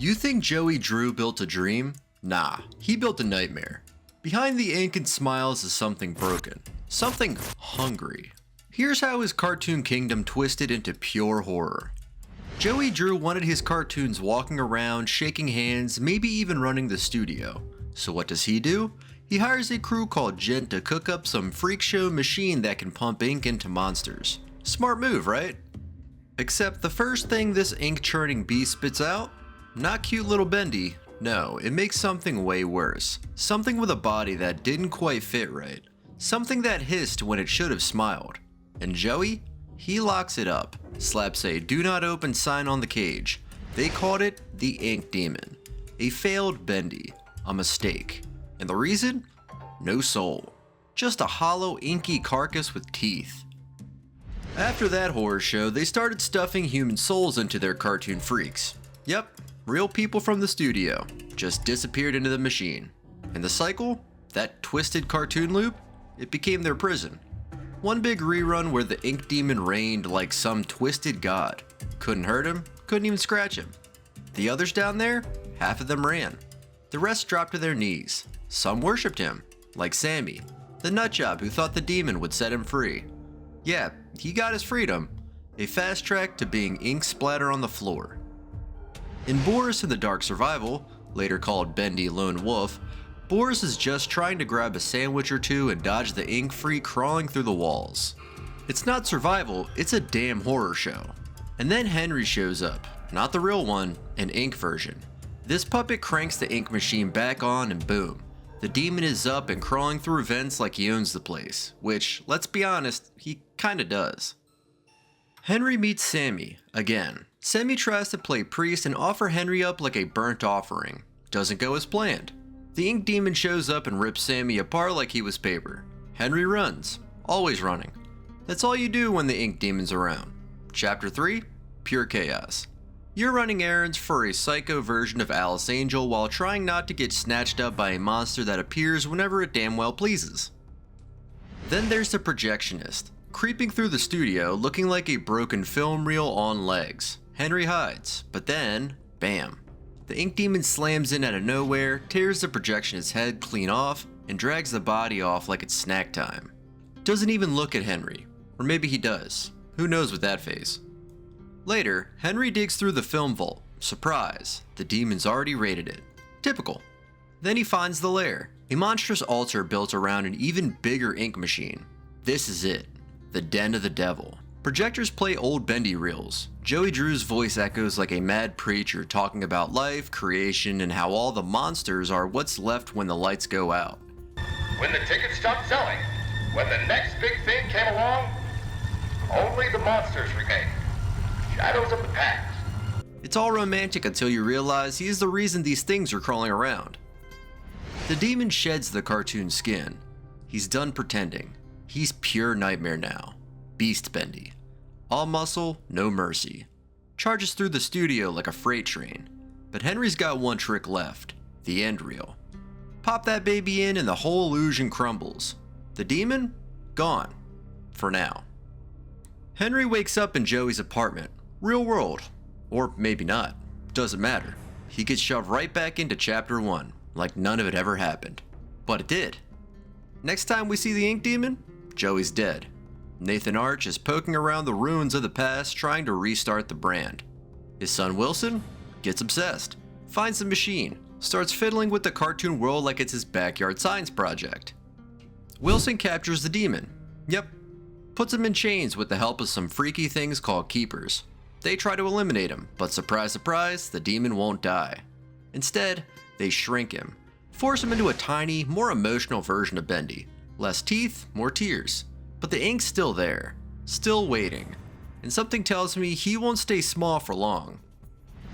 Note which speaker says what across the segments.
Speaker 1: You think Joey Drew built a dream? Nah, he built a nightmare. Behind the ink and smiles is something broken, something hungry. Here's how his cartoon kingdom twisted into pure horror. Joey Drew wanted his cartoons walking around, shaking hands, maybe even running the studio. So what does he do? He hires a crew called Gent to cook up some freak show machine that can pump ink into monsters. Smart move, right? Except the first thing this ink churning beast spits out? Not cute little Bendy. No, it makes something way worse. Something with a body that didn't quite fit right. Something that hissed when it should have smiled. And Joey? He locks it up, slaps a "do not open" sign on the cage. They called it the Ink Demon. A failed Bendy. A mistake. And the reason? No soul. Just a hollow, inky carcass with teeth. After that horror show, they started stuffing human souls into their cartoon freaks. Yep, real people from the studio just disappeared into the machine. And the cycle? That twisted cartoon loop? It became their prison. One big rerun where the Ink Demon reigned like some twisted god. Couldn't hurt him, couldn't even scratch him. The others down there? Half of them ran. The rest dropped to their knees. Some worshipped him, like Sammy, the nutjob who thought the demon would set him free. Yeah, he got his freedom. A fast track to being ink splatter on the floor. In Boris and the Dark Survival, later called Bendy Lone Wolf, Boris is just trying to grab a sandwich or two and dodge the ink freak crawling through the walls. It's not survival, it's a damn horror show. And then Henry shows up, not the real one, an ink version. This puppet cranks the ink machine back on and boom, the demon is up and crawling through vents like he owns the place, which, let's be honest, he kinda does. Henry meets Sammy, again. Sammy tries to play priest and offer Henry up like a burnt offering. Doesn't go as planned. The ink demon shows up and rips Sammy apart like he was paper. Henry runs, always running. That's all you do when the ink demon's around. Chapter 3, Pure Chaos. You're running errands for a psycho version of Alice Angel while trying not to get snatched up by a monster that appears whenever it damn well pleases. Then there's the projectionist, creeping through the studio looking like a broken film reel on legs. Henry hides, but then, bam. The ink demon slams in out of nowhere, tears the projectionist's head clean off, and drags the body off like it's snack time. Doesn't even look at Henry, or maybe he does. Who knows with that face. Later, Henry digs through the film vault. Surprise, the demon's already raided it. Typical. Then he finds the lair, a monstrous altar built around an even bigger ink machine. This is it, the den of the devil. Projectors play old Bendy reels. Joey Drew's voice echoes like a mad preacher talking about life, creation, and how all the monsters are what's left when the lights go out.
Speaker 2: When the tickets stopped selling, when the next big thing came along, only the monsters remain. Shadows of the past.
Speaker 1: It's all romantic until you realize he is the reason these things are crawling around. The demon sheds the cartoon skin. He's done pretending. He's pure nightmare now. Beast Bendy. All muscle, no mercy. Charges through the studio like a freight train. But Henry's got one trick left. The end reel. Pop that baby in and the whole illusion crumbles. The demon? Gone. For now. Henry wakes up in Joey's apartment. Real world. Or maybe not. Doesn't matter. He gets shoved right back into chapter 1, like none of it ever happened. But it did. Next time we see the ink demon, Joey's dead. Nathan Arch is poking around the ruins of the past trying to restart the brand. His son Wilson gets obsessed, finds the machine, starts fiddling with the cartoon world like it's his backyard science project. Wilson captures the demon. Yep. Puts him in chains with the help of some freaky things called keepers. They try to eliminate him, but surprise surprise, the demon won't die. Instead, they shrink him, force him into a tiny, more emotional version of Bendy. Less teeth, more tears. But the ink's still there, still waiting. And something tells me he won't stay small for long.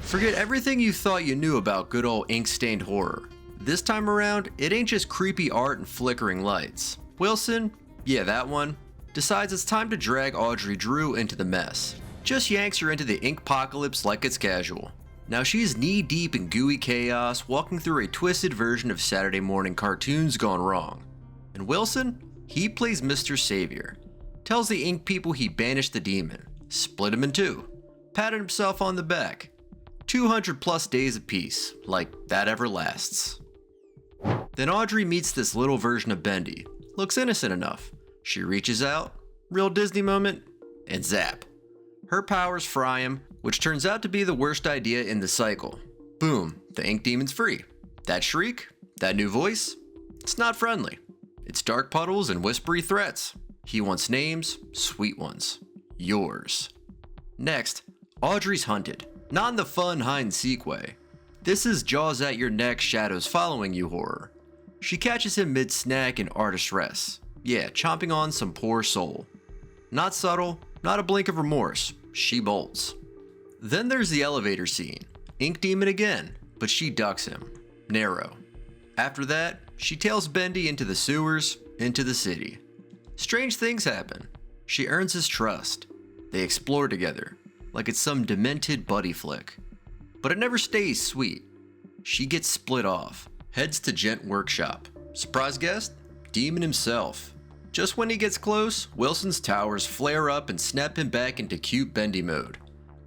Speaker 1: Forget everything you thought you knew about good old ink-stained horror. This time around, it ain't just creepy art and flickering lights. Wilson, yeah that one, decides it's time to drag Audrey Drew into the mess. Just yanks her into the inkpocalypse like it's casual. Now she's knee-deep in gooey chaos, walking through a twisted version of Saturday morning cartoons gone wrong. And Wilson? He plays Mr. Savior. Tells the ink people he banished the demon, split him in two, patted himself on the back. 200 plus days apiece, like that ever lasts. Then Audrey meets this little version of Bendy. Looks innocent enough. She reaches out, real Disney moment, and zap. Her powers fry him, which turns out to be the worst idea in the cycle. Boom, the ink demon's free. That shriek, that new voice, it's not friendly. It's dark puddles and whispery threats. He wants names, sweet ones. Yours. Next, Audrey's hunted. Not in the fun hide-and-seek way. This is jaws at your neck, shadows following you horror. She catches him mid-snack and artist rest. Yeah, chomping on some poor soul. Not subtle, not a blink of remorse. She bolts. Then there's the elevator scene. Ink demon again, but she ducks him. Narrow. After that, she tails Bendy into the sewers, into the city. Strange things happen. She earns his trust. They explore together, like it's some demented buddy flick. But it never stays sweet. She gets split off, heads to Gent Workshop. Surprise guest? Demon himself. Just when he gets close, Wilson's towers flare up and snap him back into cute Bendy mode.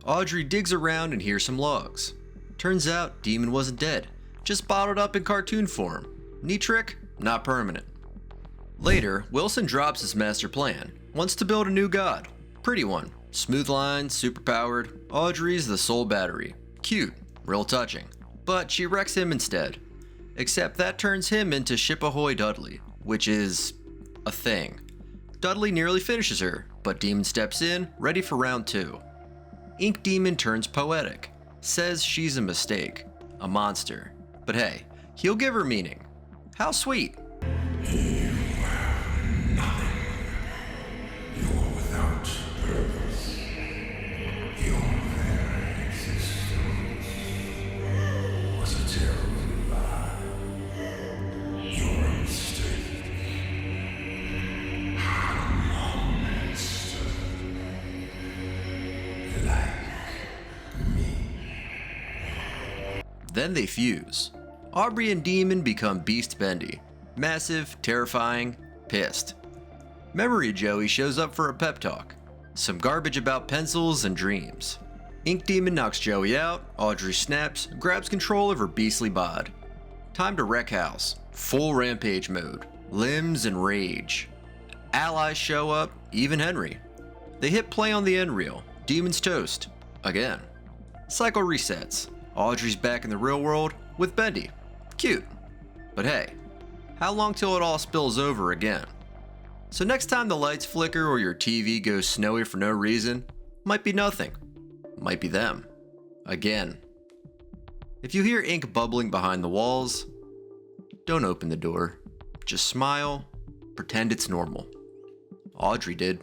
Speaker 1: Audrey digs around and hears some logs. Turns out, Demon wasn't dead, just bottled up in cartoon form. Neat trick, not permanent. Later, Wilson drops his master plan. Wants to build a new god. Pretty one. Smooth lines, superpowered. Audrey's the sole battery. Cute, real touching. But she wrecks him instead. Except that turns him into Ship Ahoy Dudley, which is a thing. Dudley nearly finishes her, but Demon steps in, ready for round 2. Ink Demon turns poetic. Says she's a mistake. A monster. But hey, he'll give her meaning. How sweet.
Speaker 3: You have nothing. You are without purpose. Your very existence was a terrible lie. You're a mistake. A monster. Like me.
Speaker 1: Then they fuse. Aubrey and Demon become Beast Bendy. Massive, terrifying, pissed. Memory Joey shows up for a pep talk. Some garbage about pencils and dreams. Ink Demon knocks Joey out, Audrey snaps, grabs control of her beastly bod. Time to wreck house. Full rampage mode. Limbs and rage. Allies show up, even Henry. They hit play on the end reel. Demon's toast. Again. Cycle resets. Audrey's back in the real world with Bendy. Cute. But hey, how long till it all spills over again? So next time the lights flicker or your TV goes snowy for no reason, might be nothing. Might be them. Again. If you hear ink bubbling behind the walls, don't open the door. Just smile, pretend it's normal. Audrey did.